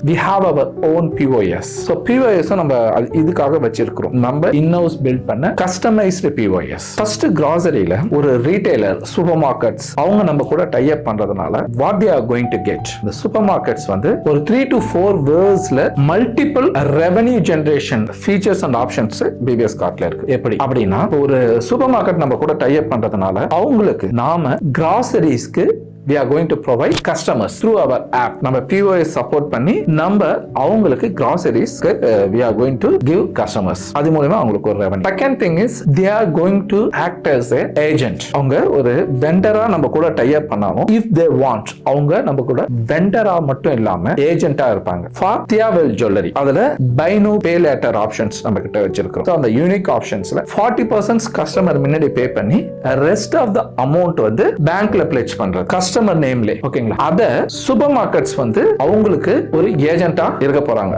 we have our own POS. So POS நம்ம இதுக்காக வச்சிருக்கிறோம். நம்ம in-house build பண்ண customized POS. First groceryல ஒரு retailer, supermarkets அவங்க நம்ம கூட tie up பண்றதுனால what they are going to get. The supermarkets வந்து ஒரு 3 to 4 wordsல multiple revenue generation features and options BBS கார்ட்ல இருக்கு. எப்படி அப்படின்னா ஒரு சூப்பர் மார்க்கெட் நம்ம கூட tie up பண்றதுனால அவங்களுக்கு நாம groceries-க்கு we are going to provide customers through our app. நம்ம POS support பண்ணி நம்ம அவங்களுக்கு groceries we are going to give customers. அது மூலமா அவங்களுக்கு ஒரு revenue. Second thing is they are going to act as a agent. அவங்க ஒரு vendor-ஆ நம்ம கூட tie up பண்ணாலும் if they want அவங்க நம்ம கூட vendor-ஆ மட்டும் இல்லாம agent-ஆ இருப்பாங்க. For Tiavel Jewelry அதுல buy now pay later options நம்ம கிட்ட வச்சிருக்கோம். So அந்த unique optionsல 40% customer முன்னாடி pay பண்ணி rest of the amount வந்து bankல pledge பண்றது. கஸ்டமர் நேம்ல ஓகேங்களா. அத சூப்பர் மார்க்கெட்ஸ் வந்து அவங்களுக்கு ஒரு ஏஜென்ட்டா இருக்க போறாங்க.